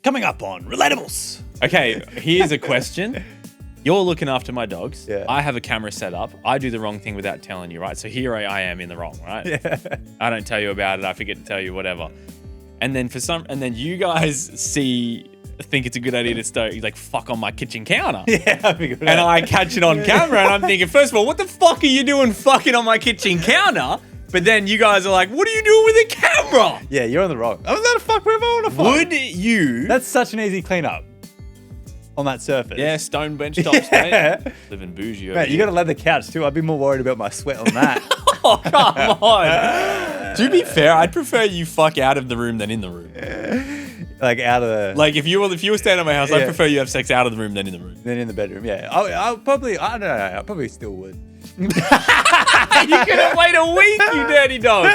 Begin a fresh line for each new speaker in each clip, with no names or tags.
Coming up on Relatables.
Okay, here's a question. You're looking after my dogs.
Yeah.
I have a camera set up. I do the wrong thing without telling you, right? So here I am in the wrong, right?
Yeah.
I don't tell you about it. I forget to tell you, whatever. And then you guys think it's a good idea to start like fuck on my kitchen counter.
Yeah, I figured
And I catch it on camera and I'm thinking, first of all, what the fuck are you doing fucking on my kitchen counter? But then you guys are like, what are you doing with a camera?
Yeah, you're on the wrong. I was allowed to fuck wherever I want to fuck.
Would you?
That's such an easy cleanup on that surface.
Yeah, stone bench tops, mate. Living bougie over
Mate, you
here.
got to leather couch too. I'd be more worried about my sweat on that.
Oh, come on. To be fair, I'd prefer you fuck out of the room than in the room.
Like out of the...
Like if you were staying at my house,
Yeah.
I'd prefer you have sex out of the room than in the room.
Then in the bedroom, yeah. I don't know. I probably still would.
You couldn't wait a week, you dirty dog.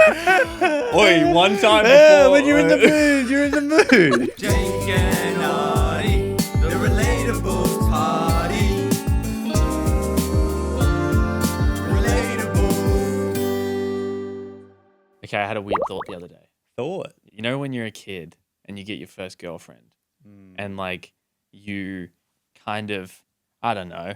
Oi, one time before.
When you're in the mood, you're in the mood.
Jake and Artie, the relatable party. Relatable.
Okay, I had a weird thought the other day.
Thought.
You know when you're a kid and you get your first girlfriend and like you kind of, I don't know,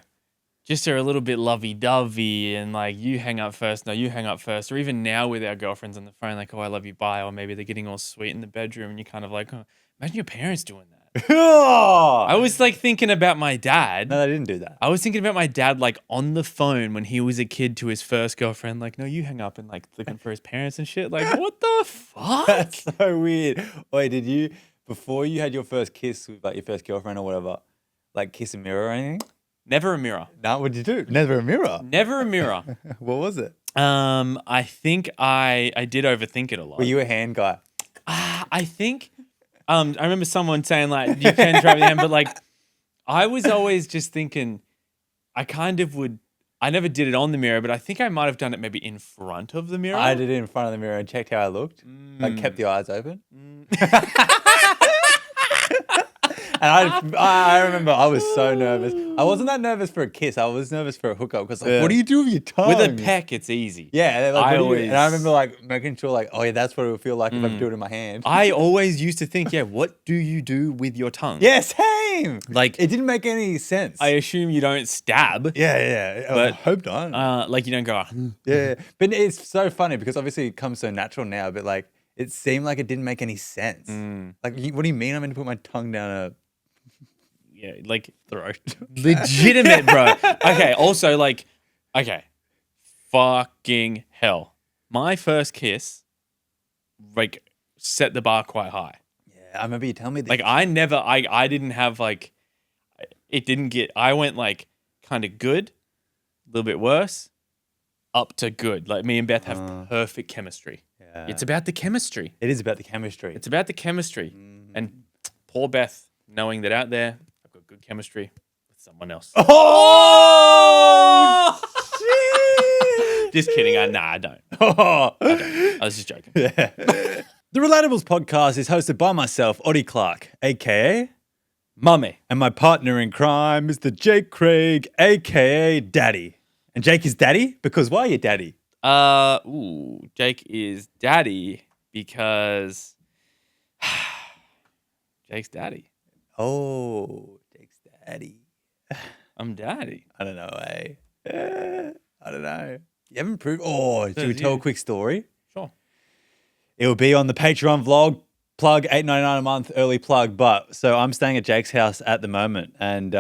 just are a little bit lovey-dovey and like you hang up first, no, you hang up first. Or even now with our girlfriends on the phone, like, oh, I love you, bye. Or maybe they're getting all sweet in the bedroom and you're kind of like, oh, imagine your parents doing that. I was like thinking about my dad.
No, they didn't do that.
I was thinking about my dad like on the phone when he was a kid to his first girlfriend. Like, no, you hang up and like looking for his parents and shit. Like, what the fuck?
That's so weird. Wait, did you, before you had your first kiss with like your first girlfriend or whatever, like kiss a mirror or anything?
Never a mirror.
No, what'd you do? Never a mirror.
Never a mirror.
What was it?
I think I did overthink it a lot.
Were you a hand guy?
I think I remember someone saying like you can try with your hand, but like I was always just thinking I never did it on the mirror, but I think I might have done it maybe in front of the mirror.
I did it in front of the mirror and checked how I looked. Like kept the eyes open. And I remember I was so nervous. I wasn't that nervous for a kiss. I was nervous for a hookup because like, what do you do with your tongue?
With a peck, it's easy.
Yeah, like,
and
I remember like making sure like, oh yeah, that's what it would feel like if I do it in my hand.
I always used to think, yeah, what do you do with your tongue?
Yeah, same.
Like
It didn't make any sense.
I assume you don't stab.
Yeah.
But-
I hope not.
Like you don't go.
Yeah, but it's so funny because obviously it comes so natural now, but like it seemed like it didn't make any sense. Like, what do you mean I'm going to put my tongue down a
Yeah, like
throat?
legitimate, bro. Okay, also like, okay, fucking hell. My first kiss, like, set the bar quite high.
Yeah, I remember you telling me this.
Like, I didn't have like, it didn't get. I went like kind of good, a little bit worse, up to good. Like me and Beth have perfect chemistry.
Yeah.
It's about the chemistry.
It is about the chemistry.
It's about the chemistry. And poor Beth, knowing that out there, I've got good chemistry with someone else.
Oh, shit!
Just kidding. I don't.
Oh.
I was just joking.
Yeah. The Relatables podcast is hosted by myself, Oddie Clark, aka
Mummy.
and my partner in crime, Mr. Jake Craig, aka Daddy. And Jake is Daddy because why are you Daddy?
Jake is daddy because Jake's daddy.
Oh, Jake's Daddy.
I'm daddy.
I don't know, eh? I don't know. You haven't proved. Oh, should we
Says
tell
you.
a quick story?
Sure.
It will be on the Patreon vlog. Plug $8.99 a month, early plug. But so I'm staying at Jake's house at the moment, and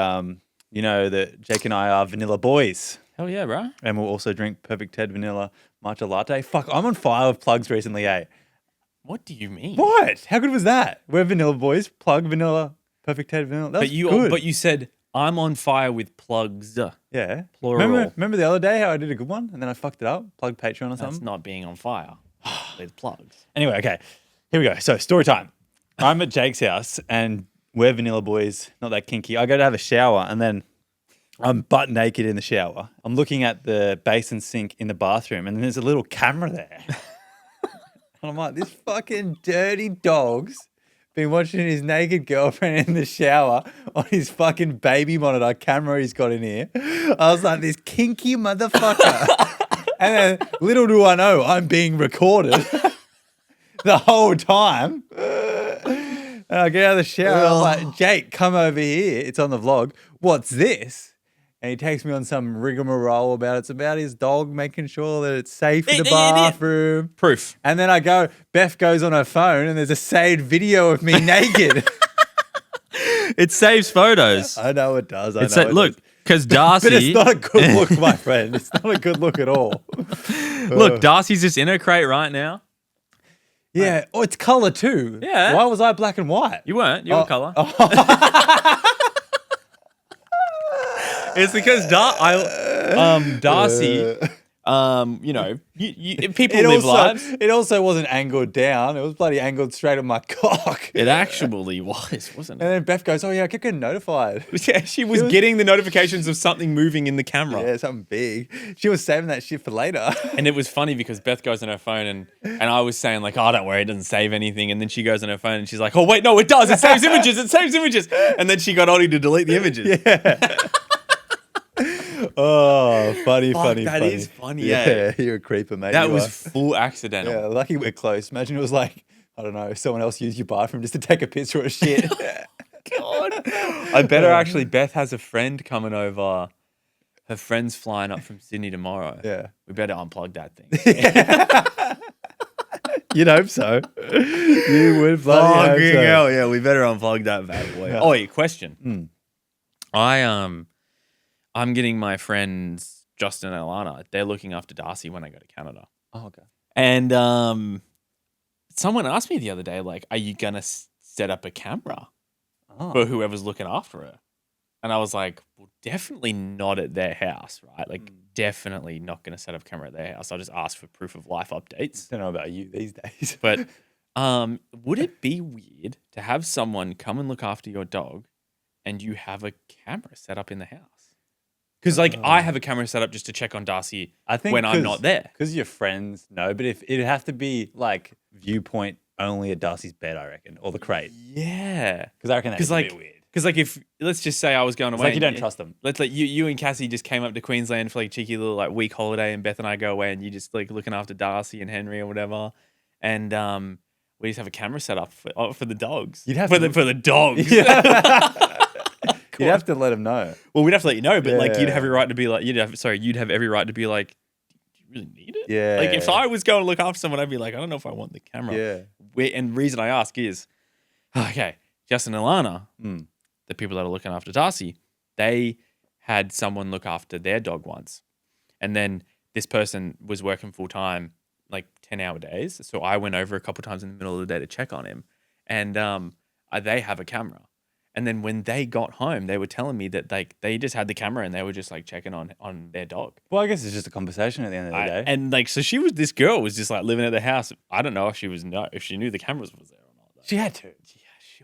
you know that Jake and I are vanilla boys,
Hell yeah, bro.
and we'll also drink Perfect Ted vanilla matcha latte. Fuck, I'm on fire with plugs recently, eh?
What do you mean?
What? How good was that? We're vanilla boys. Plug vanilla, Perfect Ted vanilla. That was good.
But you said I'm on fire with plugs.
Yeah.
Plural.
Remember the other day how I did a good one and then I fucked it up? Plugged Patreon or
That's
something?
not being on fire with plugs.
Anyway, okay. Here we go. So, story time. I'm at Jake's house and we're vanilla boys, not that kinky. I go to have a shower and then I'm butt naked in the shower. I'm looking at the basin sink in the bathroom and there's a little camera there. And I'm like, this fucking dirty dog's been watching his naked girlfriend in the shower on his fucking baby monitor camera he's got in here. I was like, this kinky motherfucker. And then little do I know, I'm being recorded the whole time. And I get out of the shower. I'm like, Jake, come over here. It's on the vlog. What's this? And he takes me on some rigmarole about it's about his dog making sure that it's safe in the bathroom.
Proof.
And then Beth goes on her phone and there's a saved video of me naked.
It saves photos.
I know it does.
Look, because Darcy.
But it's not a good look, my friend. It's not a good look at all.
Look, Darcy's just in her crate right now.
Yeah. Oh, it's color too.
Yeah.
Why was I black and white?
You weren't. You were colour. It's because Darcy, you know, people live lives.
It also wasn't angled down. It was bloody angled straight at my cock.
It actually was, wasn't
And
it?
then Beth goes, oh yeah, I kept getting notified.
Yeah, she was getting the notifications of something moving in the camera.
Yeah, something big. She was saving that shit for later.
And it was funny because Beth goes on her phone and I was saying like, oh, don't worry, it doesn't save anything. And then she goes on her phone and she's like, oh, wait, no, it does. It saves images. It saves images. And then she got Ollie to delete the images.
Yeah. Oh, funny.
That is funny,
Yeah, you're a creeper, mate.
That
You
was
are.
full accidental.
Yeah, lucky we're close. Imagine it was like, I don't know, someone else used your bathroom just to take a picture of shit.
God. I better actually, Beth has a friend coming over. Her friend's flying up from Sydney tomorrow.
Yeah.
We better unplug that thing.
You'd hope so. You would bloody hope so.
hell, yeah, we better unplug that bad boy.
Yeah.
Oh, yeah, question. I'm getting my friends Justin and Alana. They're looking after Darcy when I go to Canada.
Oh, okay.
And someone asked me the other day, like, are you gonna set up a camera for whoever's looking after her? And I was like, well, definitely not at their house, right? Like, definitely not gonna set up a camera at their house. I'll just ask for proof of life updates.
Don't know about you these days.
But would it be weird to have someone come and look after your dog and you have a camera set up in the house? Because, like, I have a camera set up just to check on Darcy when I'm not there.
Because your friends know, but if it'd have to be, like, viewpoint only at Darcy's bed, I reckon, or the crate.
Yeah.
Because I reckon that's a bit weird.
Because, like, if, let's just say I was going away.
It's like you don't trust them.
Let's like you and Cassie just came up to Queensland for, like, a cheeky little, like, week holiday, and Beth and I go away, and you just, like, looking after Darcy and Henry or whatever. And we just have a camera set up for the dogs.
You'd have
for
to-
the dogs.
Yeah. You'd have to let them know.
Well, we'd have to let you know, but like you'd have
Yeah.
every right to be like, you'd have every right to be like, do you really need it?
Yeah.
Like if I was going to look after someone, I'd be like, I don't know if I want the camera.
Yeah.
And the reason I ask is, okay, Justin and Alana, the people that are looking after Darcy, they had someone look after their dog once. And then this person was working full time, like 10-hour days. So I went over a couple times in the middle of the day to check on him. And they have a camera. And then when they got home, they were telling me that like they just had the camera and they were just like checking on their dog.
Well, I guess it's just a conversation at the end of the day.
And like, so this girl was just like living at the house. I don't know if she knew the cameras was there or not. Though.
She had to.
Yeah,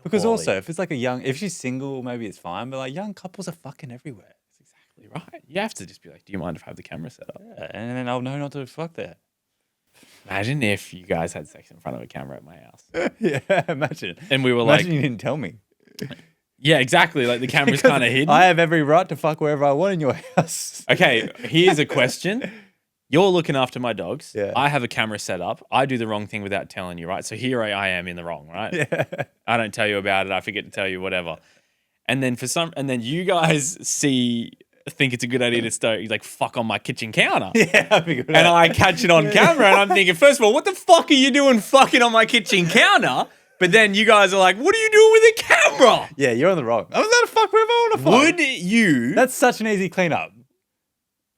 Because
surely.
also, if it's like if she's single, maybe it's fine. But like young couples are fucking everywhere.
That's exactly right. You have to just be like, do you mind if I have the camera set up?
Yeah, and then I'll know not to fuck that.
Imagine if you guys had sex in front of a camera at my house.
Yeah, imagine.
And we were
Imagine
like,
you didn't tell me.
yeah, exactly. Like the camera's kind of hidden.
I have every right to fuck wherever I want in your house.
Okay, here's a question. You're looking after my dogs.
Yeah.
I have a camera set up. I do the wrong thing without telling you, right? So here I am in the wrong, right?
Yeah.
I don't tell you about it. I forget to tell you, whatever. And then you guys think it's a good idea to start like fuck on my kitchen counter.
Yeah, I'd be good.
And I catch it on camera and I'm thinking, first of all, what the fuck are you doing fucking on my kitchen counter? But then you guys are like, what are you doing with a camera?
Yeah, you're on the wrong. I'm allowed to fuck wherever I want to fuck.
Would you?
That's such an easy cleanup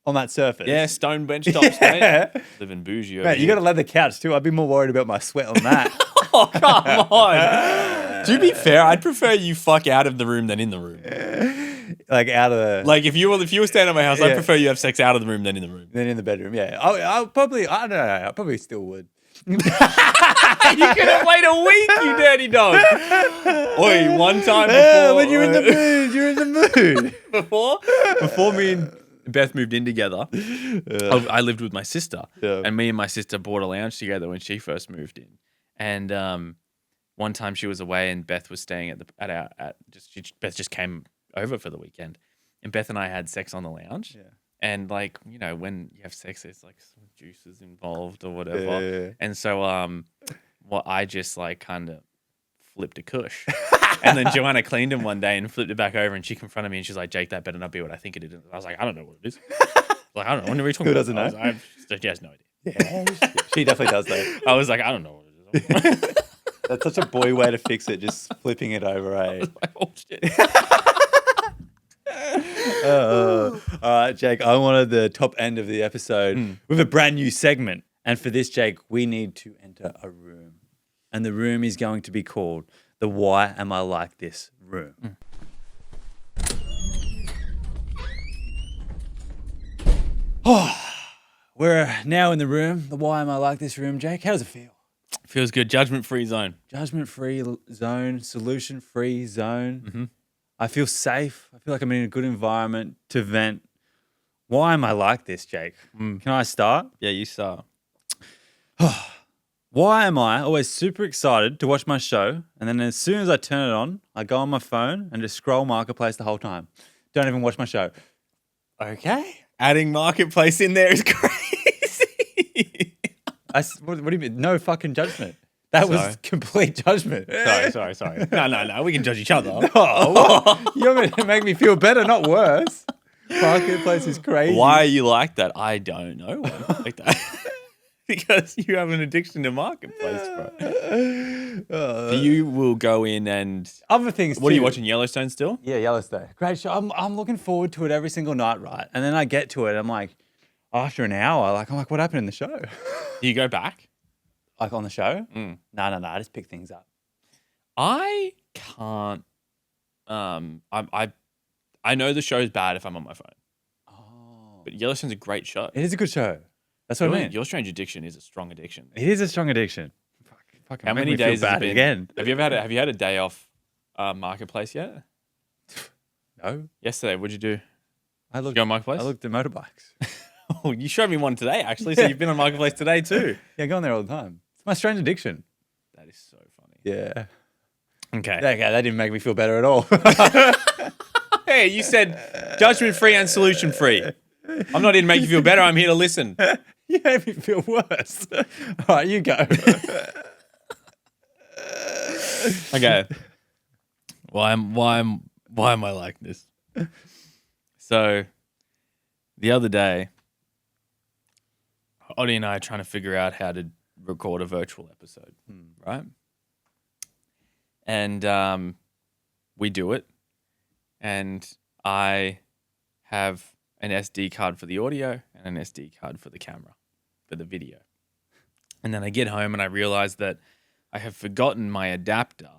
on that surface.
Yeah, stone bench tops,
Yeah.
mate. Living bougie over
Mate, you
here.
got a leather couch too. I'd be more worried about my sweat on that.
Oh, come on. To be fair, I'd prefer you fuck out of the room than in the room.
Like out of the...
Like if you were staying at my house, I'd
Yeah.
prefer you have sex out of the room than in the room.
Then in the bedroom, yeah. I'll probably, I don't know, I probably still would.
You couldn't wait a week, you dirty dog. Oi, one time before.
Yeah, when you're in the mood, you're in the mood.
before me and Beth moved in together, I lived with my sister.
Yeah.
And me and my sister bought a lounge together when she first moved in. And one time she was away and Beth was staying Beth just came over for the weekend. And Beth and I had sex on the lounge.
Yeah.
And like, you know, when you have sex, there's like some juices involved or whatever.
Yeah.
And so I just like kind of flipped a kush. And then Joanna cleaned him one day and flipped it back over, and she confronted me and she's like, Jake, that better not be what I think it is. I was like, I don't know what it is. Like, I don't know. What are you talking
Who
about?
doesn't know?
She has no idea.
Yeah, she definitely does though.
I was like, I don't know what it is.
That's such a boy way to fix it, just flipping it over, eh?
Like, oh shit.
All right, Jake, I wanted the top end of the episode with a brand new segment. And for this, Jake, we need to enter a room. And the room is going to be called the Why Am I Like This room. Oh, we're now in the room, the Why Am I Like This room, Jake. How does it feel?
Feels good. Judgment-free zone.
Judgment-free zone, solution-free zone.
Mm-hmm.
I feel safe. I feel like I'm in a good environment to vent. Why am I like this, Jake? Can I start?
Yeah, you saw.
Why am I always super excited to watch my show, and then as soon as I turn it on, I go on my phone and just scroll Marketplace the whole time? Don't even watch my show.
Okay. Adding Marketplace in there is crazy.
What do you mean? No fucking judgment. That was complete judgment.
Sorry. No. We can judge each other.
Oh, you're going to make me feel better, not worse. Marketplace is crazy.
Why are you like that? I don't know. Why I'm like that. Because you have an addiction to Marketplace, bro. You will go in and
other things.
What
too.
are you watching? Yellowstone still?
Yeah, Yellowstone. Great show. I'm looking forward to it every single night, right? And then I get to it, I'm like, after an hour, I'm like, what happened in the show?
Do you go back?
Like on the show?
Mm.
No. I just pick things up.
I can't. I know the show's bad if I'm on my phone.
Oh,
But Yellowstone's a great show.
it is a good show. That's what I mean.
Your strange addiction is a strong addiction.
It is a strong addiction. Fucking
How
make
many
me feel
days has it
bad
been?
again?
Have you had a day off Marketplace yet?
No.
Yesterday, what'd you do?
I
Did you go on Marketplace?
I looked at motorbikes.
Oh, you showed me one today, actually. So you've been on Marketplace today too.
Yeah, I go on there all the time. It's my strange addiction.
That is so funny.
Yeah.
Okay.
Okay, that didn't make me feel better at all.
Hey, you said judgment free and solution free. I'm not here to make you feel better. I'm here to listen.
You made me feel worse. All right, you go.
Okay. Why am I like this? So, the other day, Oddie and I are trying to figure out how to record a virtual episode, right? And we do it, and I have an SD card for the audio and an SD card for the camera, for the video. And then I get home and I realize that I have forgotten my adapter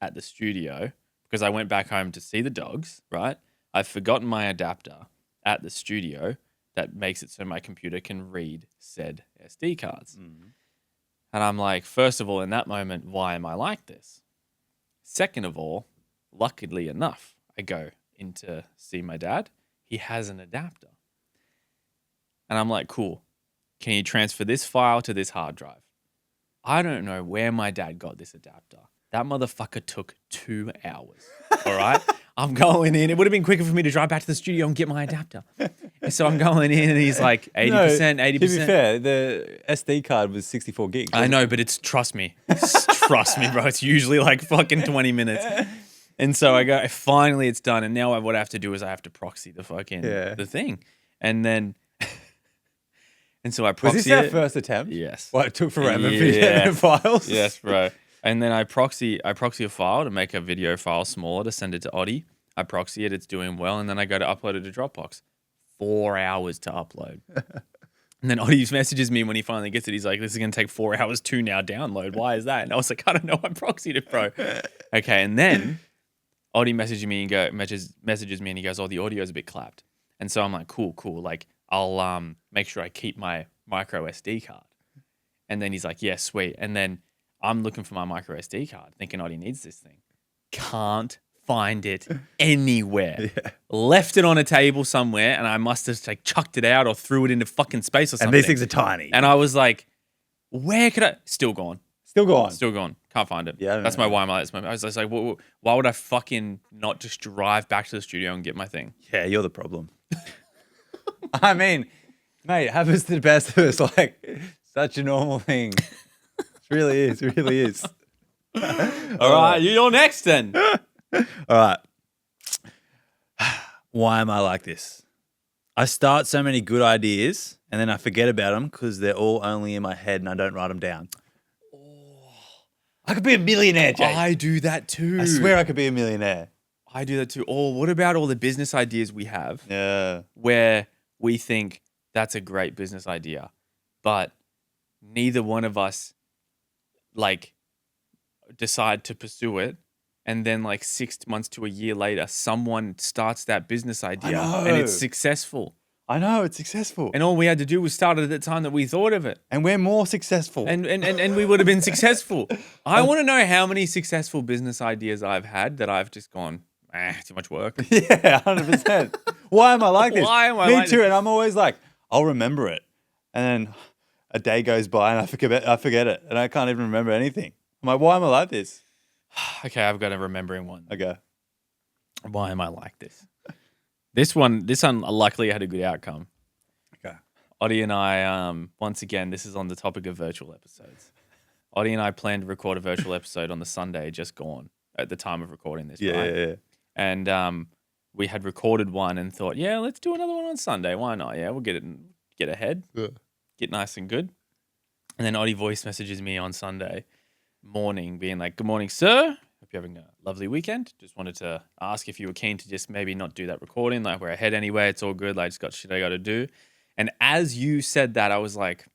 at the studio because I went back home to see the dogs, right? I've forgotten my adapter at the studio that makes it so my computer can read said SD cards. And I'm like, first of all, in that moment, why am I like this? Second of all, luckily enough, I go in to see my dad. He has an adapter. And I'm like, cool. Can you transfer this file to this hard drive? I don't know where my dad got this adapter. That motherfucker took 2 hours. All right? I'm going in. It would have been quicker for me to drive back to the studio and get my adapter. And so I'm going in and he's like 80%, 80%.
To be fair, the SD card was 64 gigs.
I know, but trust me, bro. It's usually like fucking 20 minutes. And so I go, finally it's done. And now what I have to do is I have to proxy the fucking, the thing. And then, and so I proxy
Was this our
it.
first attempt?
Yes.
Well, it took forever for you to get the files.
Yes, bro. And then I proxy a file to make a video file smaller to send it to Oddie. I proxy it, it's doing well, and then I go to upload it to Dropbox. 4 hours to upload. And then Oddie messages me when he finally gets it. He's like, this is going to take 4 hours to now download. Why is that? And I was like, I don't know. I proxied it, bro. Okay, and then Oddie messages me and he goes, oh, the audio's a bit clapped. And so I'm like, cool. Like, I'll make sure I keep my micro SD card. And then he's like, yeah, sweet. And then I'm looking for my micro SD card, thinking Oddie needs this thing. Can't find it anywhere. Left it on a table somewhere, and I must have like chucked it out or threw it into fucking space or something.
And these things are tiny.
And I was like, where could I? Still gone.
Still gone.
Still gone. Can't find it.
Yeah,
that's my why am I. I was just like, why would I fucking not just drive back to the studio and get my thing?
Yeah, you're the problem. I mean, mate, it happens to the best of us. Like, such a normal thing. It really is.
All right, you're next then.
All right. Why am I like this? I start so many good ideas and then I forget about them because they're all only in my head and I don't write them down. I could be a millionaire, Jake.
I do that too.
I swear I could be a millionaire.
I do that too. Or what about all the business ideas we have
Yeah.
where we think that's a great business idea, but neither one of us like decide to pursue it. And then like 6 months to a year later, someone starts that business idea and it's successful.
I know, it's successful.
And all we had to do was start it at the time that we thought of it.
And we're more successful.
And we would have been successful. I want to know how many successful business ideas I've had that I've just gone, too much work.
Yeah, 100%. Why am I like this?
Why am I
Me
like
too.
this?
And I'm always like, I'll remember it. And then a day goes by and I forget it. And I can't even remember anything. I'm like, why am I like this?
Okay, I've got a remembering one.
Okay.
Why am I like this? This one luckily had a good outcome.
Okay.
Oddie and I, once again, this is on the topic of virtual episodes. Oddie and I planned to record a virtual episode on the Sunday just gone at the time of recording this, right?
Yeah.
And we had recorded one and thought, yeah, let's do another one on Sunday. Why not? Yeah, we'll get ahead, get nice and good. And then Oddie voice messages me on Sunday morning being like, good morning, sir. Hope you're having a lovely weekend. Just wanted to ask if you were keen to just maybe not do that recording. Like, we're ahead anyway. It's all good. Like, just got shit I got to do. And as you said that, I was like,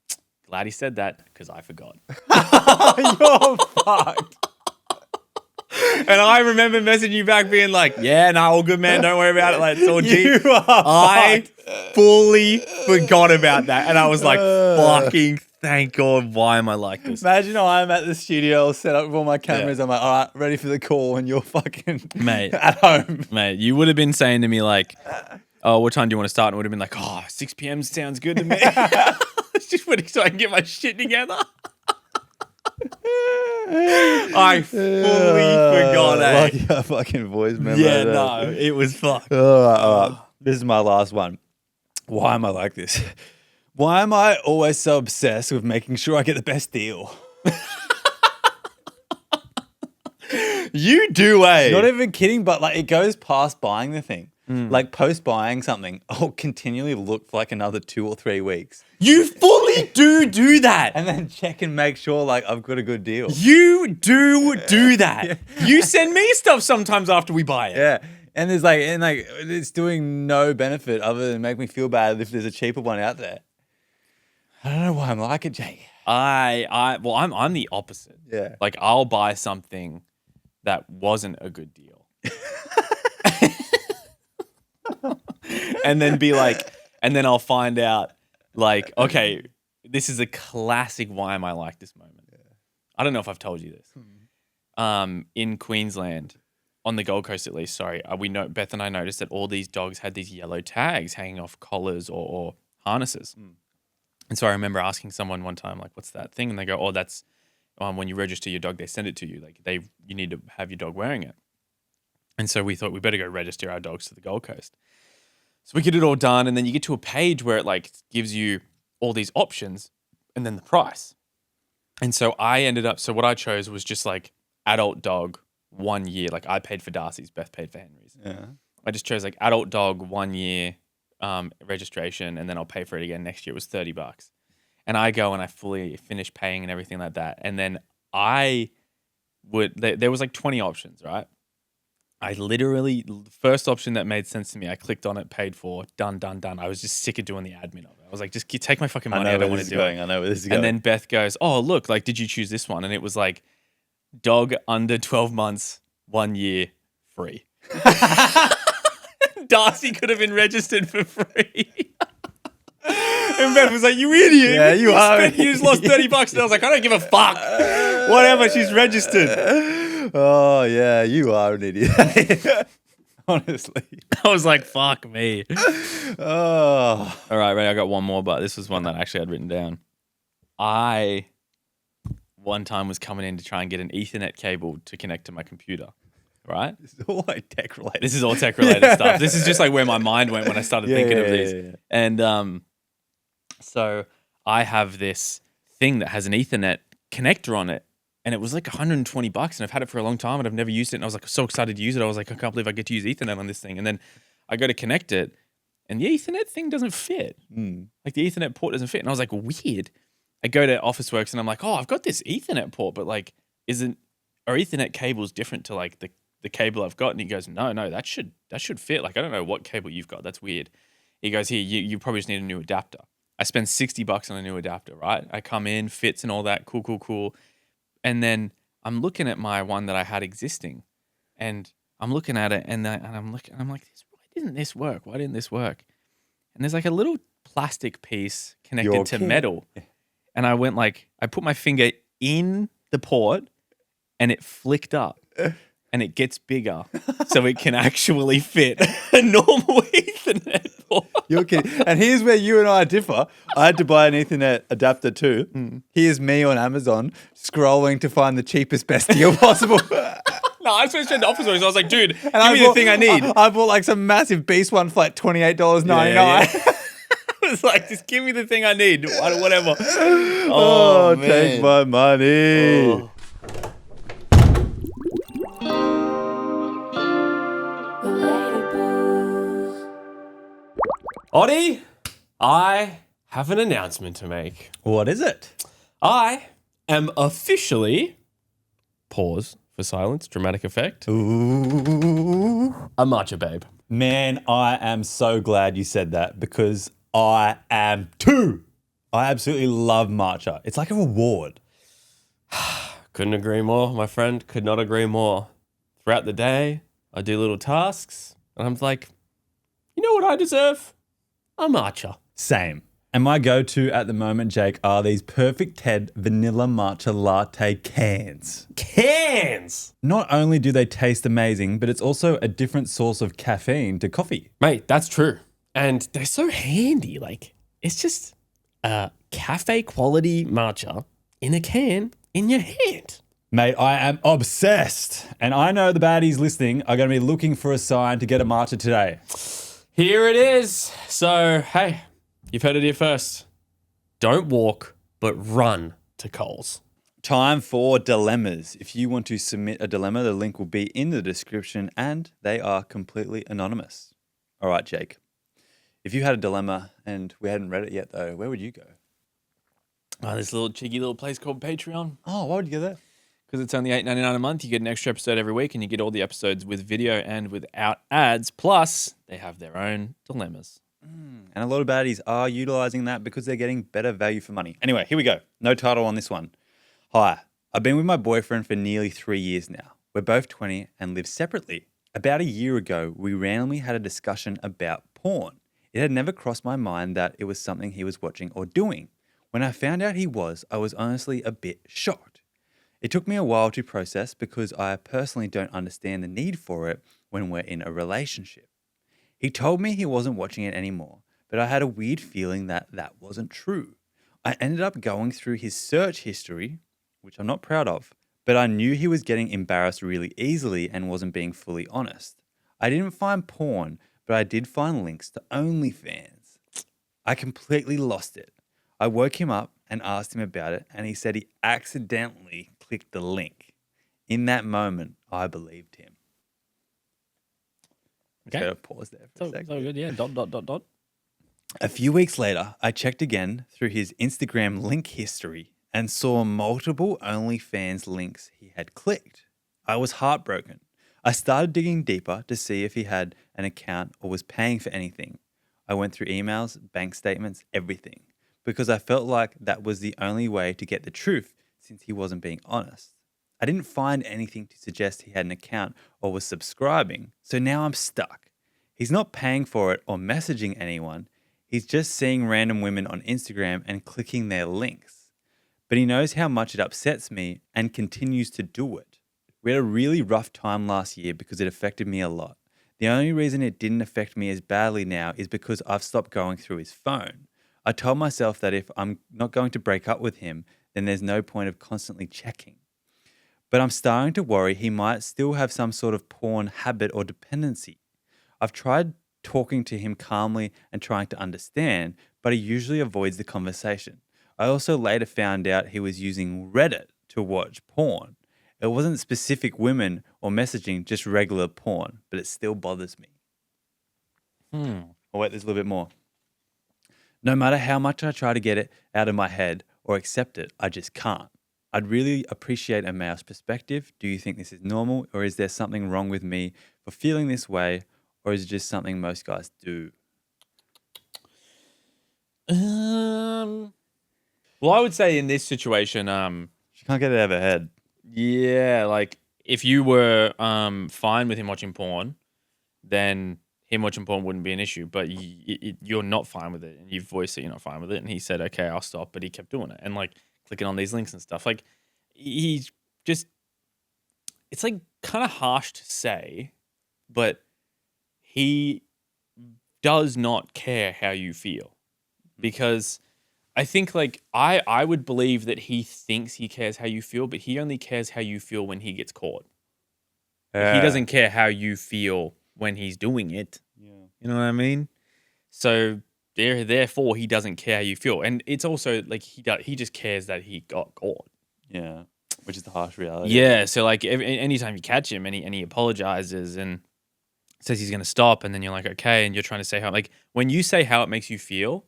glad he said that because I forgot.
You're fucked.
And I remember messaging you back being like, yeah, no, all good, man. Don't worry about it. Like, it's all deep. I fully forgot about that. And I was like, fucking thank God. Why am I like this?
Imagine I'm at the studio, set up with all my cameras. I'm like, all right, ready for the call. And you're fucking
Mate.
at home.
Mate, you would have been saying to me like, oh, what time do you want to start? And I would have been like, oh, 6 p.m. sounds good to me. Just waiting so I can get my shit together. I fully forgot,
Like a fucking voice memo.
Yeah,
there.
no, it was fucked.
All right. This is my last one. Why am I like this? Why am I always so obsessed with making sure I get the best deal?
You do, eh?
Not even kidding, but like it goes past buying the thing. Like post buying something, I'll continually look for like another 2 or 3 weeks.
You fully do that.
And then check and make sure like I've got a good deal.
You do that. You send me stuff sometimes after we buy it.
Yeah. And there's like, it's doing no benefit other than make me feel bad if there's a cheaper one out there. I don't know why I'm like it, Jake.
I'm the opposite.
Yeah.
Like I'll buy something that wasn't a good deal. And then be like, and then I'll find out like, okay, this is a classic why am I like this moment. Yeah. I don't know if I've told you this. In Queensland, on the Gold Coast at least, sorry, Beth and I noticed that all these dogs had these yellow tags hanging off collars or harnesses. And so I remember asking someone one time, like, what's that thing? And they go, oh, that's when you register your dog, they send it to you. Like you need to have your dog wearing it. And so we thought we better go register our dogs to the Gold Coast. So we get it all done. And then you get to a page where it like gives you all these options and then the price. And so what I chose was just like adult dog 1 year. Like I paid for Darcy's, Beth paid for Henry's.
Yeah.
I just chose like adult dog 1 year registration, and then I'll pay for it again next year. It was $30. And I go and I fully finish paying and everything like that. And then there was like 20 options, right? I literally, the first option that made sense to me, I clicked on it, paid for, done. I was just sick of doing the admin of it. I was like, just take my fucking money. I don't want to do it.
I know where this is going.
And then Beth goes, oh, look, like, did you choose this one? And it was like, dog under 12 months, 1 year, free. Darcy could have been registered for free. And Beth was like, you idiot.
Yeah, you are.
You just lost $30. And I was like, I don't give a fuck. Whatever, she's registered.
Oh, yeah, you are an idiot. Honestly.
I was like, fuck me.
Oh.
All right, Ray, I got one more, but this was one that I actually had written down. I, one time, was coming in to try and get an Ethernet cable to connect to my computer, right?
This is all like tech related.
This is all tech-related stuff. This is just like where my mind went when I started thinking of these.
Yeah.
And so I have this thing that has an Ethernet connector on it, and it was like $120, and I've had it for a long time, and I've never used it, and I was like so excited to use it. I was like, I can't believe I get to use Ethernet on this thing. And then I go to connect it, and the Ethernet thing doesn't fit. Like the Ethernet port doesn't fit, and I was like, weird. I go to Officeworks, and I'm like, oh, I've got this Ethernet port, but like, are Ethernet cables different to like the cable I've got? And he goes, no, that should fit. Like, I don't know what cable you've got. That's weird. He goes, here, you probably just need a new adapter. I spend $60 on a new adapter, right? I come in, fits and all that, cool. And then I'm looking at my one that I had existing, and I'm looking at it, and I'm like, why didn't this work? And there's like a little plastic piece connected to metal. And I went like, I put my finger in the port, and it flicked up. And it gets bigger, so it can actually fit a normal Ethernet port.
You're kidding. And here's where you and I differ. I had to buy an Ethernet adapter too. Here's me on Amazon scrolling to find the cheapest, best deal possible.
No, I switched into Office Works. I was like, dude, give me the thing I need.
I bought like some massive beast one for like $28.99.
Yeah. I was like, just give me the thing I need. Whatever.
Oh, take my money.
Oh.
Oddie, I have an announcement to make.
What is it?
I am officially, pause for silence, dramatic effect,
Ooh.
a Matcha babe.
Man, I am so glad you said that because I am too. I absolutely love Matcha. It's like a reward.
Couldn't agree more, my friend. Could not agree more. Throughout the day, I do little tasks, and I'm like, you know what I deserve? A matcha.
Same. And my go-to at the moment, Jake, are these Perfect Ted vanilla matcha latte cans.
Cans!
Not only do they taste amazing, but it's also a different source of caffeine to coffee.
Mate, that's true. And they're so handy. Like, it's just a cafe quality matcha in a can in your hand.
Mate, I am obsessed. And I know the baddies listening are going to be looking for a sign to get a matcha today.
Here it is. So, hey, you've heard it here first. Don't walk, but run to Coles.
Time for dilemmas. If you want to submit a dilemma, the link will be in the description and they are completely anonymous. All right, Jake. If you had a dilemma and we hadn't read it yet, though, where would you go?
This little cheeky little place called Patreon.
Oh, why would you go there?
Because it's only $8.99 a month. You get an extra episode every week, and you get all the episodes with video and without ads. Plus, they have their own dilemmas.
And a lot of baddies are utilizing that because they're getting better value for money. Anyway, here we go. No title on this one. Hi, I've been with my boyfriend for nearly 3 years now. We're both 20 and live separately. About a year ago, we randomly had a discussion about porn. It had never crossed my mind that it was something he was watching or doing. When I found out he was, I was honestly a bit shocked. It took me a while to process because I personally don't understand the need for it when we're in a relationship. He told me he wasn't watching it anymore, but I had a weird feeling that that wasn't true. I ended up going through his search history, which I'm not proud of, but I knew he was getting embarrassed really easily and wasn't being fully honest. I didn't find porn, but I did find links to OnlyFans. I completely lost it. I woke him up and asked him about it, and he said he accidentally clicked the link. In that moment, I believed him.
Okay.
Gotta pause there for a
So
second.
good, yeah. ...
A few weeks later, I checked again through his Instagram link history and saw multiple OnlyFans links he had clicked. I was heartbroken. I started digging deeper to see if he had an account or was paying for anything. I went through emails, bank statements, everything, because I felt like that was the only way to get the truth since he wasn't being honest. I didn't find anything to suggest he had an account or was subscribing, so now I'm stuck. He's not paying for it or messaging anyone. He's just seeing random women on Instagram and clicking their links. But he knows how much it upsets me and continues to do it. We had a really rough time last year because it affected me a lot. The only reason it didn't affect me as badly now is because I've stopped going through his phone. I told myself that if I'm not going to break up with him, then there's no point of constantly checking. But I'm starting to worry he might still have some sort of porn habit or dependency. I've tried talking to him calmly and trying to understand, but he usually avoids the conversation. I also later found out he was using Reddit to to watch porn. It wasn't specific women or messaging, just regular porn, but it still bothers me. Oh, wait, there's a little bit more. No matter how much I try to get it out of my head or accept it, I just can't. I'd really appreciate a male's perspective. Do you think this is normal, or is there something wrong with me for feeling this way, or is it just something most guys do?
Well, I would say in this situation,
She can't get it out of her head.
yeah, like if you were fine with him watching porn, then him watching porn wouldn't be an issue. But you're not fine with it, and you've voiced that you're not fine with it. And he said, "Okay, I'll stop," but he kept doing it and like clicking on these links and stuff. Like he's just, it's like kind of harsh to say, but he does not care how you feel, because I think like I would believe that he thinks he cares how you feel, but he only cares how you feel when he gets caught. Like, he doesn't care how you feel when he's doing it.
Yeah.
You know what I mean? So therefore he doesn't care how you feel. And it's also like he just cares that he got caught.
Yeah. Which is the harsh reality.
Yeah. So like anytime you catch him and he apologizes and says he's going to stop, and then you're like, okay, and you're trying to say how, like when you say how it makes you feel,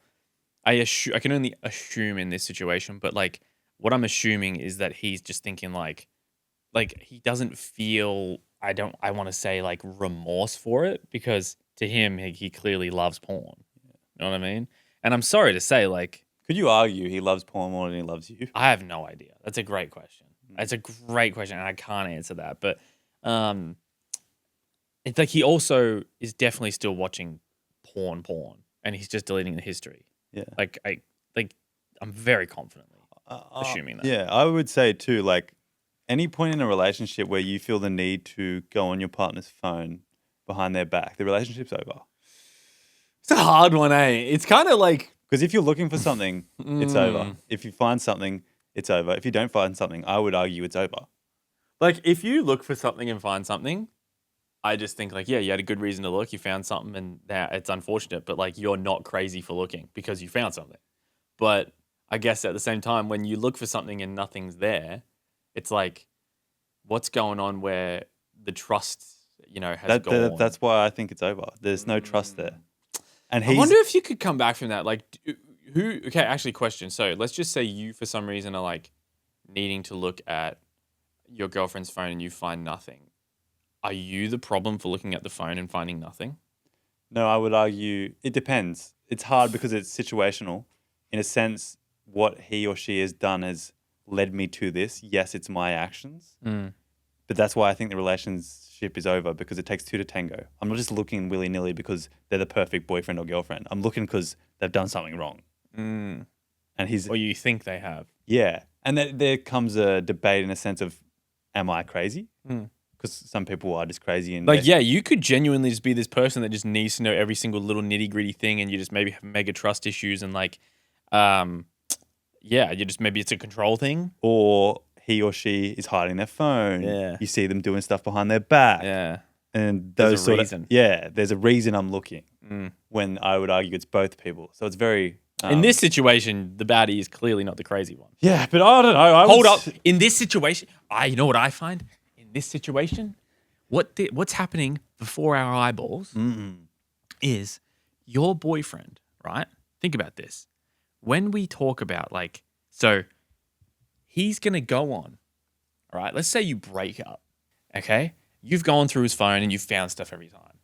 I can only assume in this situation, but like what I'm assuming is that he's just thinking like he doesn't feel, I want to say like remorse for it, because to him, he clearly loves porn. You know what I mean? And I'm sorry to say, like,
Could you argue he loves porn more than he loves you?
I have no idea. That's a great question. That's a great question, and I can't answer that. But it's like he also is definitely still watching porn, and he's just deleting the history.
Yeah.
I'm very confidently assuming that.
Yeah, I would say too, like any point in a relationship where you feel the need to go on your partner's phone behind their back, the relationship's over.
It's a hard one, eh? It's kind of like,
Because if you're looking for something, it's over. If you find something, it's over. If you don't find something, I would argue it's over.
like if you look for something and find something, I just think like, yeah, you had a good reason to look. You found something, and now it's unfortunate, but like you're not crazy for looking because you found something. But I guess at the same time, when you look for something and nothing's there, it's like, what's going on where the trust, has gone?
That's why I think it's over. There's no trust there. And
I wonder if you could come back from that. Like, okay, actually, question. So let's just say you, for some reason, are like needing to look at your girlfriend's phone and you find nothing. Are you the problem for looking at the phone and finding nothing?
No, I would argue it depends. It's hard because it's situational. In a sense, what he or she has done has led me to this. Yes, it's my actions. But that's why I think the relationship is over, because it takes two to tango. I'm not just looking willy-nilly because they're the perfect boyfriend or girlfriend. I'm looking because they've done something wrong. And
Or you think they have.
Yeah. And there comes a debate in a sense of, am I crazy? Because some people are just crazy. And
Like, yeah, you could genuinely just be this person that just needs to know every single little nitty-gritty thing, and you just maybe have mega trust issues, and like, you just, maybe it's a control thing.
Or he or she is hiding their phone.
Yeah.
You see them doing stuff behind their back.
Yeah.
And
There's
those
a
sort
reason.
of, there's a reason I'm looking. When I would argue it's both people. So it's very
In this situation, the baddie is clearly not the crazy one.
Yeah, but I don't know.
Hold up. In this situation, you know what I find? In this situation, what's happening before our eyeballs is your boyfriend, right? Think about this. When we talk about so he's going to go on, all right? Let's say you break up, okay? You've gone through his phone and you've found stuff every time.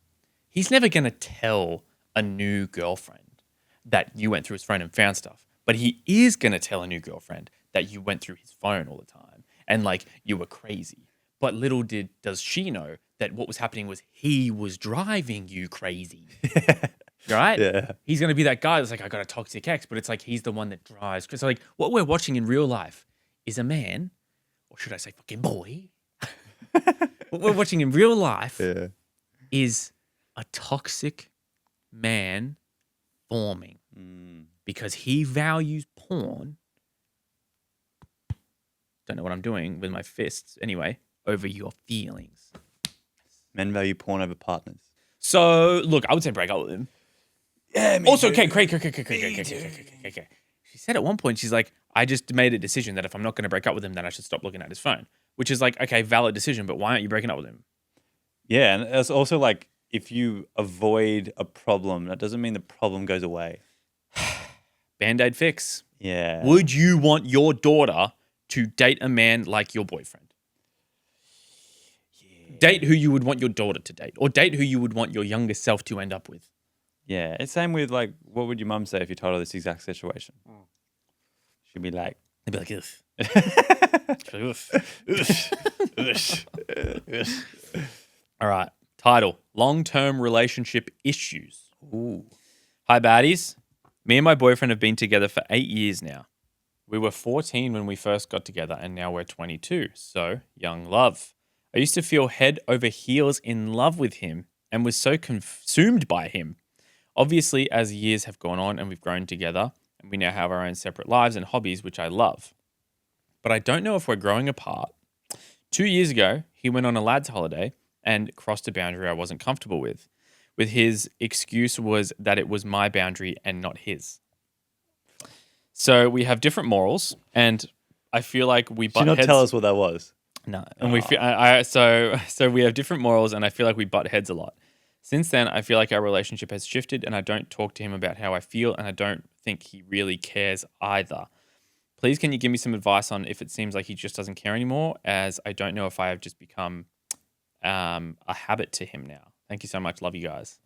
He's never going to tell a new girlfriend that you went through his phone and found stuff. But he is going to tell a new girlfriend that you went through his phone all the time and you were crazy. But little does she know that what was happening was he was driving you crazy. Right?
Yeah.
He's going to be that guy that's like, I got a toxic ex, but it's like he's the one that drives. So what we're watching in real life is a man, or should I say fucking boy? What we're watching in real life is a toxic man forming because he values porn. Don't know what I'm doing with my fists. Anyway, over your feelings.
Men value porn over partners.
So, look, I would say break up with him.
Yeah,
Also, okay, Craig. She's she said at one point, she's like, I just made a decision that if I'm not going to break up with him, then I should stop looking at his phone. Which is like, okay, valid decision, but why aren't you breaking up with him?
Yeah, and it's also like if you avoid a problem, that doesn't mean the problem goes away.
Band-Aid fix.
Yeah.
Would you want your daughter to date a man like your boyfriend? Yeah. Date who you would want your daughter to date, or date who you would want your younger self to end up with.
Yeah, it's same with like, what would your mum say if you told her this exact situation? She'd be like,
They'd be like, all right. Title: Long-term relationship issues.
ooh.
Hi, baddies. Me and my boyfriend have been together for 8 years now. We were 14 when we first got together, and now we're 22. So, young love. I used to feel head over heels in love with him and was so consumed by him. Obviously, as years have gone on and we've grown together, and we now have our own separate lives and hobbies, which I love. But I don't know if we're growing apart. 2 years ago, he went on a lad's holiday and crossed a boundary I wasn't comfortable with. With his excuse was that it was my boundary and not his. So we have different morals, and I feel like we butt
Did you not
heads.
tell us what that was?
No, and we feel so we have different morals, and I feel like we butt heads a lot. Since then, I feel like our relationship has shifted, and I don't talk to him about how I feel, and I don't think he really cares either. Please, can you give me some advice on if it seems like he just doesn't care anymore, as I don't know if I have just become a habit to him now. Thank you so much. Love you guys.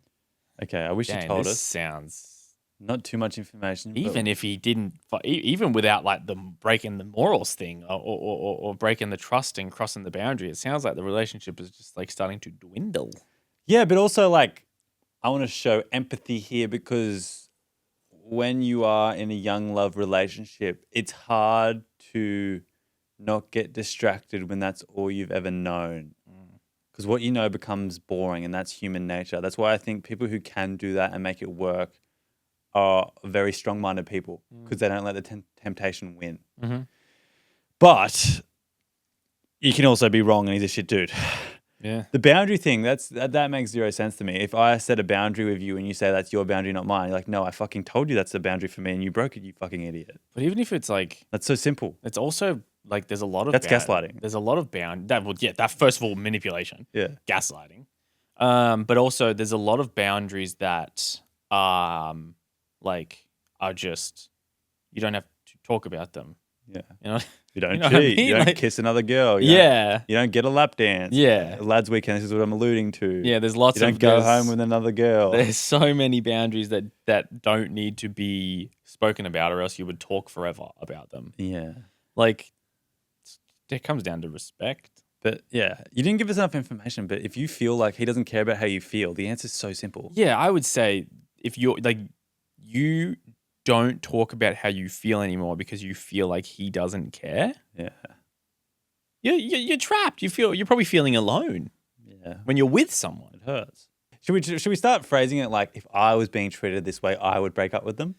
Okay, I wish you
Dang,
told
this
us.
sounds...
Not too much information.
Even if he didn't, even without like the breaking the morals thing or breaking the trust and crossing the boundary, it sounds like the relationship is just like starting to dwindle.
Yeah, but also like I want to show empathy here because when you are in a young love relationship, it's hard to not get distracted when that's all you've ever known. Because what you know becomes boring, and that's human nature. That's why I think people who can do that and make it work are very strong-minded people because they don't let the temptation win.
Mm-hmm.
But you can also be wrong and he's a shit dude.
Yeah.
The boundary thing, that makes zero sense to me. If I set a boundary with you and you say that's your boundary, not mine, you're like, no, I fucking told you that's the boundary for me and you broke it, you fucking idiot.
But even if it's like,
That's so simple.
it's also like there's a lot of
That's gaslighting.
There's a lot of that first of all manipulation,
Yeah.
gaslighting. But also there's a lot of boundaries that like are just you don't have to talk about them.
Yeah.
You know.
You don't
You know what I
cheat.
mean?
You don't
Like-
kiss another girl.
Yeah.
You don't get a lap dance.
Yeah.
Lads' weekend, this is what I'm alluding to.
Yeah. There's lots
You don't
of
go
there's-
home with another girl.
There's so many boundaries that don't need to be spoken about, or else you would talk forever about them.
Yeah.
Like, it comes down to respect.
But yeah, you didn't give us enough information. But if you feel like he doesn't care about how you feel, the answer's so simple.
Yeah, I would say if you're like, you don't talk about how you feel anymore because you feel like he doesn't care.
Yeah.
You're trapped. You're probably feeling alone
Yeah.
when you're with someone.
It hurts. Should we start phrasing it like if I was being treated this way, I would break up with them?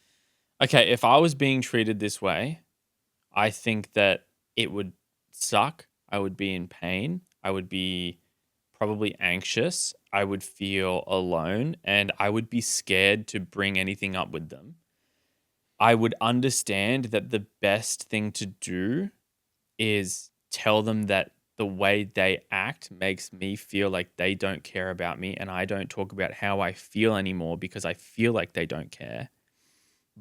Okay, if I was being treated this way, I think that it would suck. I would be in pain. I would be probably anxious. I would feel alone, and I would be scared to bring anything up with them. I would understand that the best thing to do is tell them that the way they act makes me feel like they don't care about me, and I don't talk about how I feel anymore because I feel like they don't care.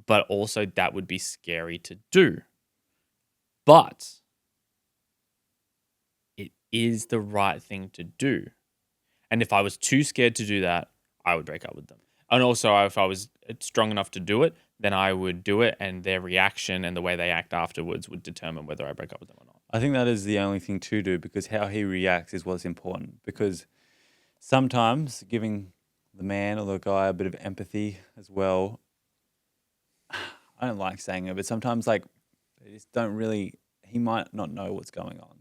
But also that would be scary to do. But it is the right thing to do. And if I was too scared to do that, I would break up with them. And also, if I was strong enough to do it, then I would do it, and their reaction and the way they act afterwards would determine whether I break up with them or not.
I think that is the only thing to do because how he reacts is what's important. Because sometimes giving the man or the guy a bit of empathy as well, I don't like saying it, but sometimes like they just don't really, he might not know what's going on.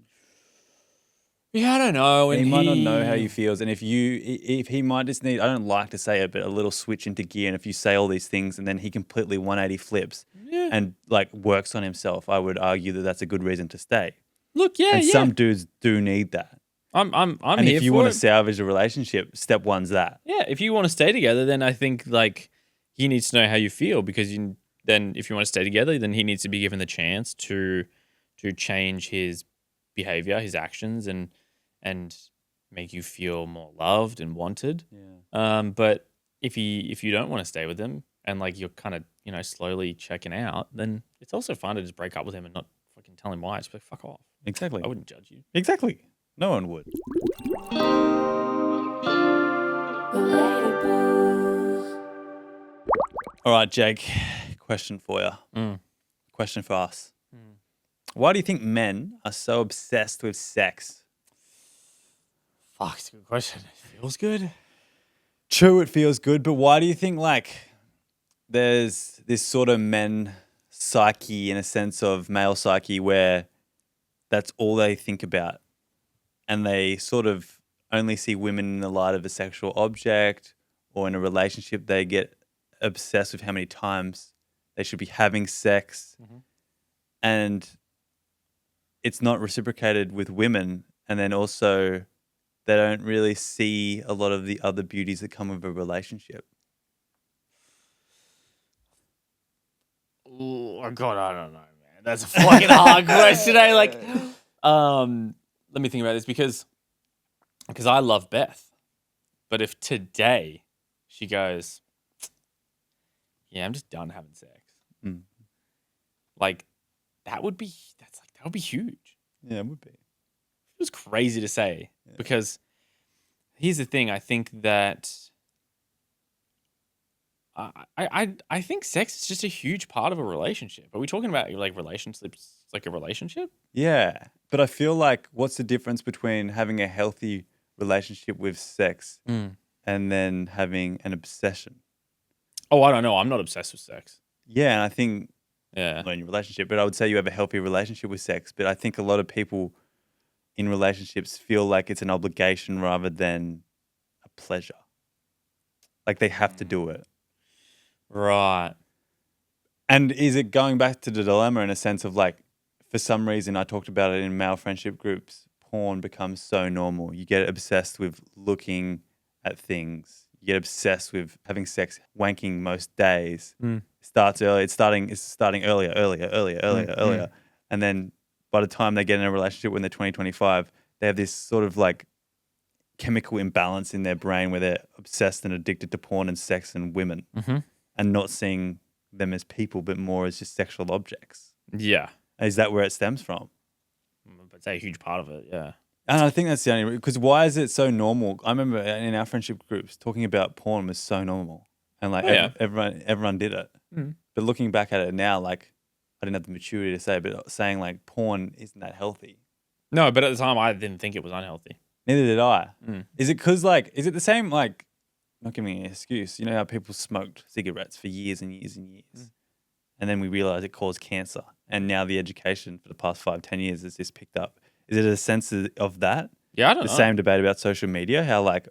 Yeah, I don't know.
He might not know how you feels. And if he might just need, I don't like to say it, but a little switch into gear. And if you say all these things and then he completely 180 flips and like works on himself, I would argue that that's a good reason to stay.
Look, yeah,
And
yeah.
some dudes do need that.
I'm
And
here
if you
for
want
it.
to salvage a relationship, step one's that.
Yeah, if you want to stay together, then I think like he needs to know how you feel because then if you want to stay together, then he needs to be given the chance to change his behavior, his actions, and make you feel more loved and wanted.
Yeah.
But if you don't want to stay with him and like you're kind of slowly checking out, then it's also fine to just break up with him and not fucking tell him why. Just be like, fuck off.
Exactly.
I wouldn't judge you.
Exactly. No one would. All right, Jake. Question for you. Question for us. Why do you think men are so obsessed with sex?
Fuck, it's a good question. It feels good.
True, it feels good, but why do you think there's this sort of men psyche in a sense of male psyche where that's all they think about and they sort of only see women in the light of a sexual object, or in a relationship they get obsessed with how many times they should be having sex, and it's not reciprocated with women, and then also they don't really see a lot of the other beauties that come with a relationship.
Oh God, I don't know, man. That's a fucking hard question. Let me think about this because I love Beth, but if today she goes, yeah, I'm just done having sex, like that would be huge.
Yeah, it would be.
It was crazy to say because here's the thing. I think that I think sex is just a huge part of a relationship. Are we talking about like relationships, like a relationship?
Yeah, but I feel like what's the difference between having a healthy relationship with sex and then having an obsession?
Oh, I don't know. I'm not obsessed with sex.
Yeah, and I think
Yeah.
not in your relationship, but I would say you have a healthy relationship with sex. But I think a lot of people in relationships feel like it's an obligation rather than a pleasure. Like they have to do it.
Right.
And is it going back to the dilemma in a sense of like, for some reason, I talked about it in male friendship groups, porn becomes so normal. You get obsessed with looking at things. You get obsessed with having sex, wanking most days. Starts early. It's starting earlier. And then by the time they get in a relationship when they're 20, 25, they have this sort of like chemical imbalance in their brain where they're obsessed and addicted to porn and sex and women and not seeing them as people, but more as just sexual objects.
Yeah.
Is that where it stems from?
That's a huge part of it. Yeah.
And I think that's the only, because why is it so normal? I remember in our friendship groups talking about porn was so normal, and like everyone did it. But looking back at it now, like I didn't have the maturity to say, but saying like porn isn't that healthy.
No, but at the time I didn't think it was unhealthy.
Neither did I. Is it because like, is it the same, like, not giving me an excuse, you know how people smoked cigarettes for years and years and years, and then we realized it caused cancer, and now the education for the past 5-10 years has just picked up. Is it a sense of that?
Yeah, I don't know.
The same debate about social media, how like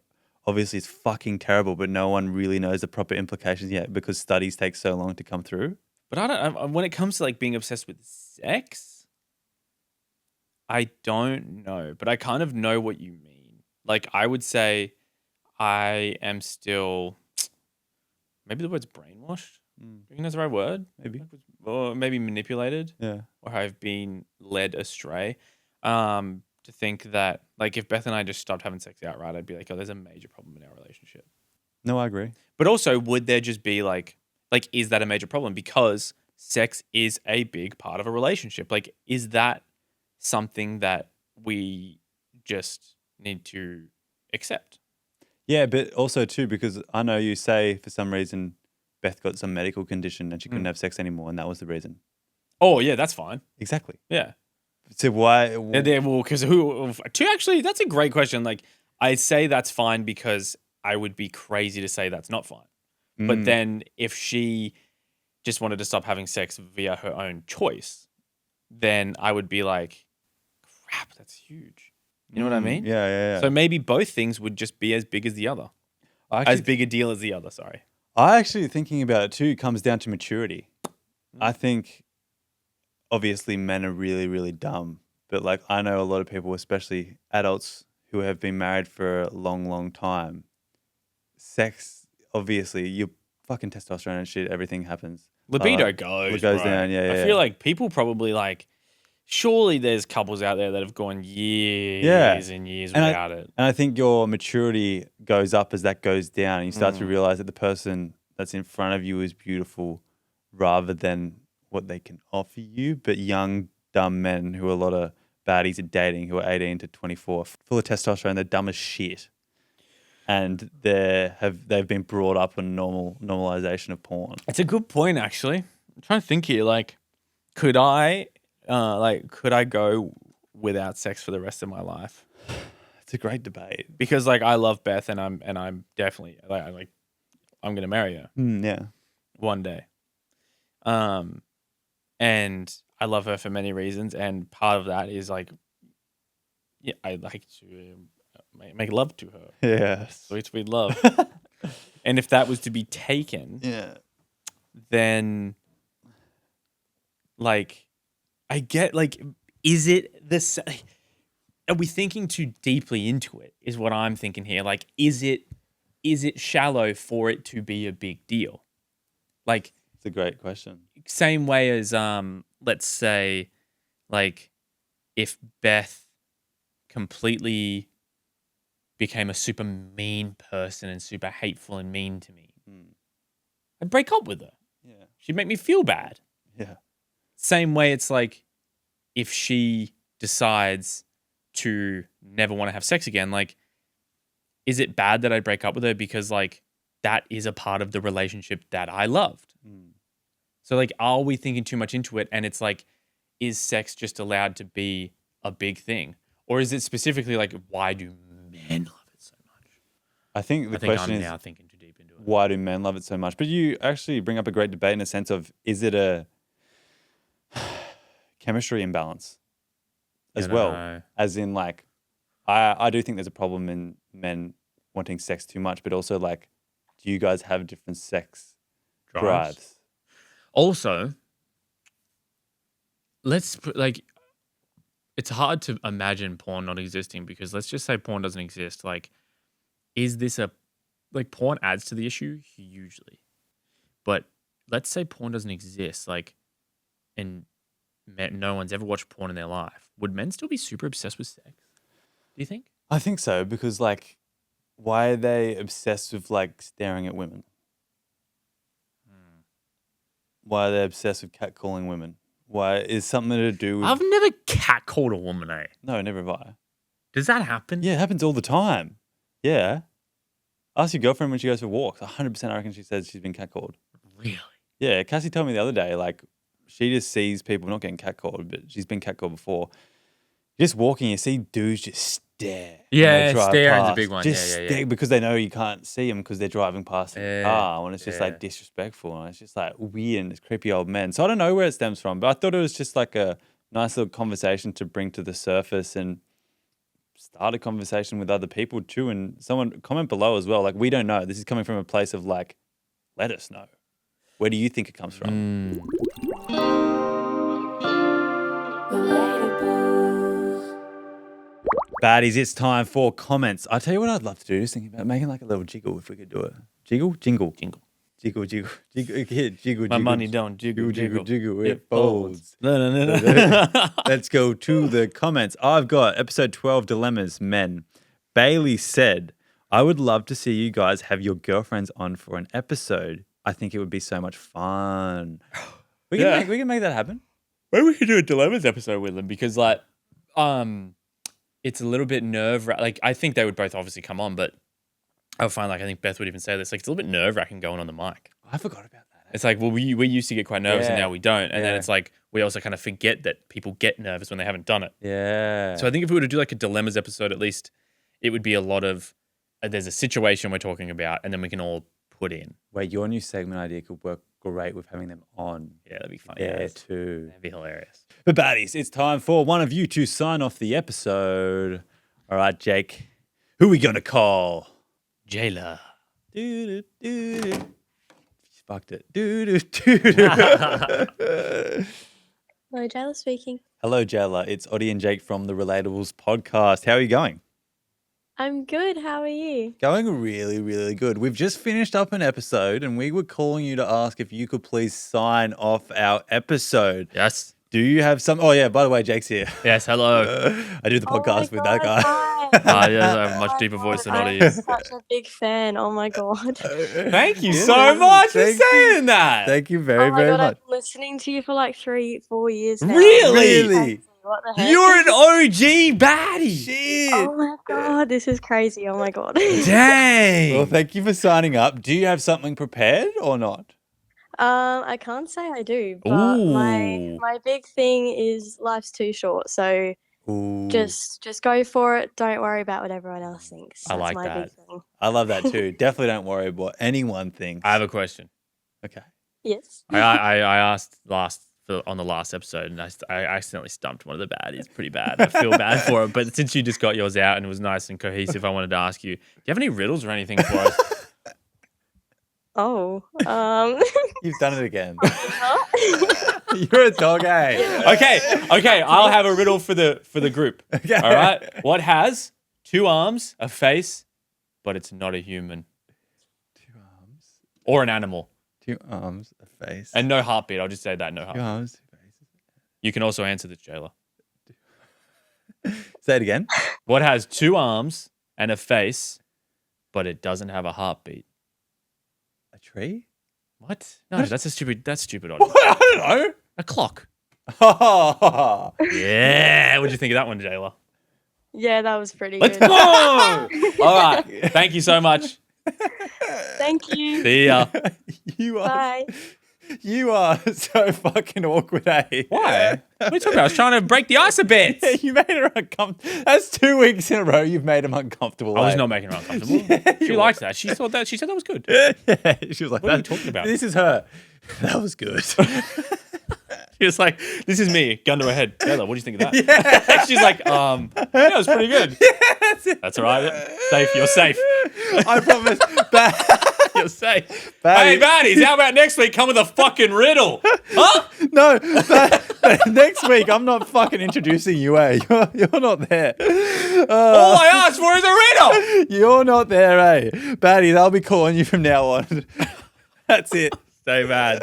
obviously it's fucking terrible, but no one really knows the proper implications yet because studies take so long to come through.
But I don't. When it comes to like being obsessed with sex, I don't know. But I kind of know what you mean. Like I would say, I am still. Maybe the word's brainwashed. Do you think that's the right word?
Maybe.
Or maybe manipulated.
Yeah.
Or I've been led astray. To think that like if Beth and I just stopped having sex outright, I'd be like, oh, there's a major problem in our relationship.
No, I agree.
But also, would there just be like, is that a major problem? Because sex is a big part of a relationship. Like, is that something that we just need to accept?
Yeah, but also too, because I know you say for some reason Beth got some medical condition and she couldn't have sex anymore, and that was the reason.
Oh, yeah, that's fine.
Exactly.
Yeah.
So why?
Well, because actually, that's a great question. Like, I say that's fine because I would be crazy to say that's not fine. But then if she just wanted to stop having sex via her own choice, then I would be like, crap, that's huge. You know what I mean?
Yeah.
So maybe both things would just be as big as the other. As big a deal as the other, sorry.
I actually, thinking about it too, comes down to maturity. I think obviously men are really, really dumb. But like I know a lot of people, especially adults who have been married for a long, long time. Sex, obviously, your fucking testosterone and shit, everything happens.
Libido goes
goes
bro.
down, yeah,
I
yeah.
feel like people probably like. Surely there's couples out there that have gone years
Yeah.
and years
And
without it.
And I think your maturity goes up as that goes down. And you start to realize that the person that's in front of you is beautiful rather than what they can offer you. But young, dumb men who a lot of baddies are dating who are 18 to 24, full of testosterone, they're dumb as shit. And they've been brought up on normalization of porn.
It's a good point, actually. I'm trying to think here. Like, could I go without sex for the rest of my life?
It's a great debate.
Because like I love Beth, and I'm definitely I'm gonna marry her
Yeah.
one day. And I love her for many reasons, and part of that is like, yeah, I like to make love to her.
Yes.
Sweet, sweet love. And if that was to be taken,
Yeah.
then like I get like, is it this? Are we thinking too deeply into it? Is what I'm thinking here. Like, is it shallow for it to be a big deal? Like,
It's a great question.
same way as let's say, like, if Beth completely became a super mean person and super hateful and mean to me, I'd break up with her.
Yeah.
She'd make me feel bad.
Yeah.
Same way, it's like if she decides to never want to have sex again, like, is it bad that I break up with her because like that is a part of the relationship that I loved? So like, are we thinking too much into it? And it's like, is sex just allowed to be a big thing? Or is it specifically like, why do men love it so much?
I think the question
I'm
is,
now thinking too deep into it.
why do men love it so much? But you actually bring up a great debate in a sense of, is it a chemistry imbalance as well?
know.
As in like, I do think there's a problem in men wanting sex too much, but also like, do you guys have different sex drives?
Also, let's put like, it's hard to imagine porn not existing because let's just say porn doesn't exist. Like, is this porn adds to the issue hugely, but let's say porn doesn't exist, like, and no one's ever watched porn in their life. Would men still be super obsessed with sex? Do you think?
I think so, because like, why are they obsessed with like staring at women? Why are they obsessed with catcalling women? Why is something to do with?
I've never catcalled a woman, eh?
No, never have I.
Does that happen?
Yeah, it happens all the time. Yeah. Ask your girlfriend when she goes for walks. 100% I reckon she says she's been catcalled.
Really?
Yeah, Cassie told me the other day, like, she just sees people not getting catcalled, but she's been catcalled before. Just walking, you see dudes just stare. when
Yeah,
they drive
staring's a
past.
big one.
Just
Yeah.
stare because they know you can't see them because they're driving past in
Yeah,
a car. And it's just like disrespectful. And it's just like weird and it's creepy old men. So I don't know where it stems from, but I thought it was just like a nice little conversation to bring to the surface and start a conversation with other people too. And someone comment below as well. Like, we don't know. This is coming from a place of like, let us know. Where do you think it comes from? Baddies, it's time for comments. I'll tell you what I'd love to do. Just thinking about making like a little jiggle if we could do it. Jiggle? Jingle.
Jingle.
Jiggle, jiggle. Jiggle, yeah, jiggle,
My
jiggle.
money don't jiggle,
Jiggle,
jiggle.
jiggle. It folds.
No.
Let's go to the comments. I've got episode 12, Dilemmas, Men. Bailey said, I would love to see you guys have your girlfriends on for an episode. I think it would be so much fun. We can make that happen.
Maybe we could do a dilemmas episode with them because like, it's a little bit like I think they would both obviously come on, but I would find like I think Beth would even say this, like it's a little bit nerve-wracking going on the mic.
I forgot about that.
It's like, well, we used to get quite nervous and
Yeah.
now we don't. And then
Yeah.
it's like we also kind of forget that people get nervous when they haven't done it.
Yeah.
So I think if we were to do like a dilemmas episode, at least it would be a lot of there's a situation we're talking about and then we can all put in.
Wait, your new segment idea could work great with having them on.
Yeah, that'd be fun.
Yeah, too.
That'd be hilarious.
But baddies, it's time for one of you to sign off the episode. All right, Jake. Who we gonna call?
Jayla.
Fucked it.
Hello, Jayla speaking.
Hello, Jella. It's Oddie and Jake from the Relatables podcast. How are you going?
I'm good. How are you?
Going really, really good. We've just finished up an episode and we were calling you to ask if you could please sign off our episode.
Yes.
Do you have some? Oh, yeah, by the way, Jake's here.
Yes. Hello.
I do the podcast with that guy.
Yes, I have a much deeper voice than
I'm
Oddie.
such a big fan. Oh my god.
Thank you
Yeah,
so much for
thank you.
saying that.
Thank you very,
Oh my
very
god,
much.
I've been listening to you for like 3-4 years now.
Really?
What the heck?
You're an OG baddie.
Shit.
Oh my god, this is crazy. Oh my god.
Dang.
Well, thank you for signing up. Do you have something prepared or not?
I can't say I do, but my
Ooh.
my big thing is life's too short. So
Ooh.
just go for it. Don't worry about what everyone else thinks.
I
That's
like
my
that.
big thing.
I love that too. Definitely don't worry about what anyone thinks.
I have a question.
Okay.
Yes.
I asked on the last episode, and I accidentally stumped one of the baddies pretty bad. I feel bad for it, but since you just got yours out and it was nice and cohesive, I wanted to ask you: do you have any riddles or anything for us?
Oh.
You've done it again. You're a dog, eh?
Okay. I'll have a riddle for the group.
Okay.
All right. What has 2 arms, a face, but it's not a human
2 arms,
or an animal,
2 arms, a face,
and no heartbeat? I'll just say that, no
2
heartbeat.
arms, 2 faces.
You can also answer this, Jayla.
Say it again.
What has 2 arms and a face, but it doesn't have a heartbeat?
A tree?
What? No, that's stupid. Audio.
I don't know.
A clock.
Oh,
Yeah. What'd you think of that one, Jayla?
Yeah, that was pretty
Let's
good.
go. All right. Thank you so much.
Thank you.
See ya.
Bye.
You are so fucking awkward, eh?
Why? What are you talking about? I was trying to break the ice a bit.
Yeah, you made her uncomfortable. That's 2 weeks in a row you've made him uncomfortable.
I was
eh?
not making her uncomfortable.
Yeah,
She
you
liked that. She said that was good.
Yeah, she was like,
What are you
"That-
talking about?"
This is her. That was good.
She was like, "This is me." Gun to her head. Taylor, what do you think of that? Yeah. She's like, yeah, it was pretty good. That's all right. Safe. You're safe.
I promise.
You're safe.
Batty.
Hey, baddies, how about next week come with a fucking riddle? Huh?
No, but next week I'm not fucking introducing you, eh? You're not there.
All I asked for is a riddle.
You're not there, eh? Batty, they'll be calling you from now on. That's it.
Stay bad.